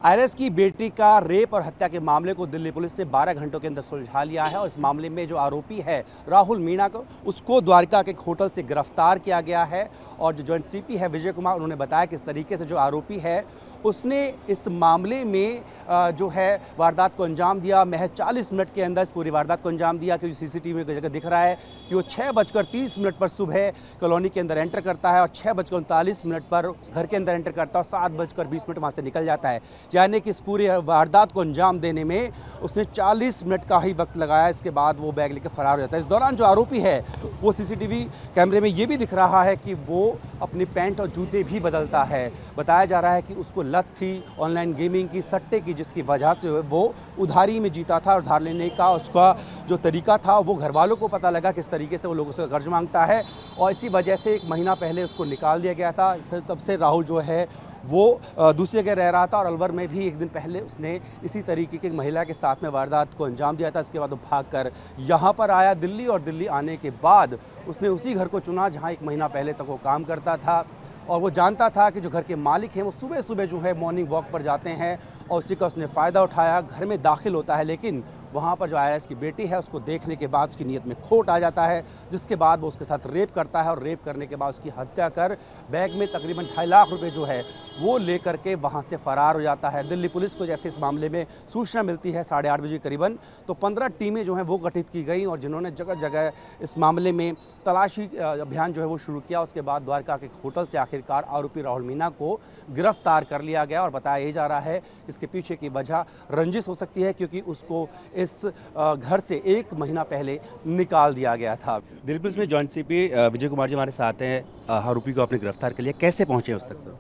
IRS की बेटी का रेप और हत्या के मामले को दिल्ली पुलिस ने 12 घंटों के अंदर सुलझा लिया है और इस मामले में जो आरोपी है राहुल मीणा को उसको द्वारका के एक होटल से गिरफ्तार किया गया है। और जो जॉइंट सीपी है विजय कुमार, उन्होंने बताया कि इस तरीके से जो आरोपी है उसने इस मामले में जो है वारदात को अंजाम दिया। महज 40 मिनट के अंदर इस पूरी वारदात को अंजाम दिया, क्योंकि सीसीटीवी में जगह दिख रहा है कि वो 6:30 पर सुबह कॉलोनी के अंदर एंटर करता है और 6:39 पर घर के अंदर एंटर करता है और 7:20 वहाँ से निकल जाता है। यानी कि इस पूरी वारदात को अंजाम देने में उसने 40 मिनट का ही वक्त लगाया। इसके बाद वो बैग लेकर फरार हो जाता है। इस दौरान जो आरोपी है वो सीसीटीवी कैमरे में ये भी दिख रहा है कि वो अपनी पैंट और जूते भी बदलता है। बताया जा रहा है कि उसको लत थी ऑनलाइन गेमिंग की, सट्टे की, जिसकी वजह से वो उधारी में जीता था और उधार लेने का उसका जो तरीका था वो घर वालों को पता लगा किस तरीके से वो लोगों से कर्ज मांगता है और इसी वजह से 1 महीना पहले उसको निकाल दिया गया था। फिर तब से राहुल जो है वो दूसरी जगह रह रहा था और अलवर में भी 1 दिन पहले उसने इसी तरीके की महिला के साथ में वारदात को अंजाम दिया था। इसके बाद वो भागकर यहाँ पर आया दिल्ली और दिल्ली आने के बाद उसने उसी घर को चुना जहाँ 1 महीना पहले तक वो काम करता था और वो जानता था कि जो घर के मालिक हैं वो सुबह सुबह जो है मॉर्निंग वॉक पर जाते हैं और उसी का उसने फ़ायदा उठाया। घर में दाखिल होता है लेकिन वहाँ पर जो आईआरएस की बेटी है उसको देखने के बाद उसकी नीयत में खोट आ जाता है, जिसके बाद वो उसके साथ रेप करता है और रेप करने के बाद उसकी हत्या कर बैग में तकरीबन 2.5 लाख रुपए जो है वो लेकर के वहाँ से फरार हो जाता है। दिल्ली पुलिस को जैसे इस मामले में सूचना मिलती है 8:30 बजे करीबन, तो 15 टीमें जो हैं वो गठित की गई और जिन्होंने जगह जगह इस मामले में तलाशी अभियान जो है वो शुरू किया। उसके बाद द्वारका के होटल से आखिरकार आरोपी राहुल मीणा को गिरफ्तार कर लिया गया और बताया जा रहा है इसके पीछे की वजह रंजिश हो सकती है, क्योंकि उसको इस घर से 1 महीना पहले निकाल दिया गया था। दिल्ली पुलिस में जॉइंट सीपी विजय कुमार जी हमारे साथ हैं। आरोपी को आपने गिरफ्तार कर लिया, कैसे पहुंचे उस तक सर?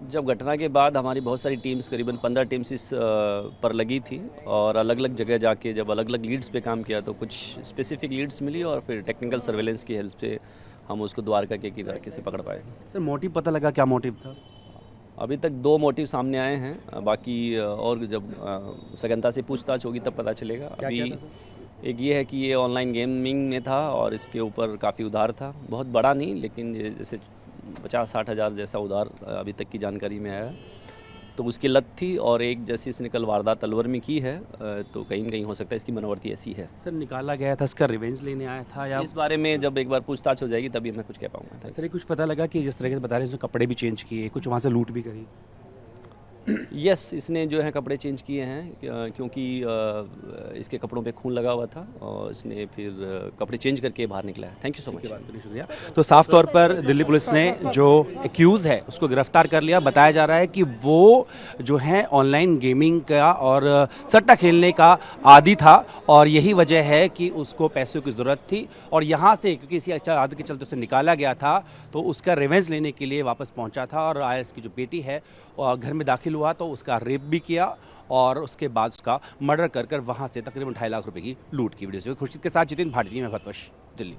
जब घटना के बाद हमारी बहुत सारी टीम्स, करीबन 15 टीम्स इस पर लगी थी और अलग अलग जगह जाके जब अलग अलग लीड्स पे काम किया तो कुछ स्पेसिफिक लीड्स मिली और फिर टेक्निकल सर्वेलेंस की हेल्प से हम उसको द्वारका के इलाके से पकड़ पाए। सर मोटिव पता लगा, क्या मोटिव था? अभी तक 2 मोटिव सामने आए हैं, बाकी और जब सघनता से पूछताछ होगी तब पता चलेगा। अभी एक ये है कि ये ऑनलाइन गेमिंग में था और इसके ऊपर काफ़ी उधार था, बहुत बड़ा नहीं लेकिन जैसे 50-60 हज़ार जैसा उधार अभी तक की जानकारी में आया है। तो उसकी लत थी और एक जैसी इसने कल वारदात अलवर में की है तो कहीं न कहीं हो सकता है इसकी मनोवर्ती ऐसी है। सर निकाला गया था, इसका रिवेंज लेने आया था या इस बारे में जब एक बार पूछताछ हो जाएगी तभी मैं कुछ कह पाऊँगा। सर कुछ पता लगा कि जिस तरीके से बता रहे हैं उसने कपड़े भी चेंज किए, कुछ वहाँ से लूट भी करी? यस, इसने जो है कपड़े चेंज किए हैं क्योंकि इसके कपड़ों पे खून लगा हुआ था और इसने फिर कपड़े चेंज करके बाहर निकला है। Thank you so much. शुक्रिया। तो साफ तौर पर दिल्ली पुलिस ने जो एक्यूज़ है उसको गिरफ्तार कर लिया। बताया जा रहा है कि वो जो है ऑनलाइन गेमिंग का और सट्टा खेलने का आदी था और यही वजह है कि उसको पैसों की ज़रूरत थी और यहाँ से क्योंकि इसी अच्छा आदत के चलते उसे निकाला गया था तो उसका रिवेंज लेने के लिए वापस पहुँचा था और आईआरएस की जो बेटी है घर में दाखिल हुआ तो उसका रेप भी किया और उसके बाद उसका मर्डर कर वहाँ से तकरीबन 2.5 लाख रुपए की लूट की। वीडियो से खुर्शीद के साथ जितिन भाटी में भतवश, दिल्ली।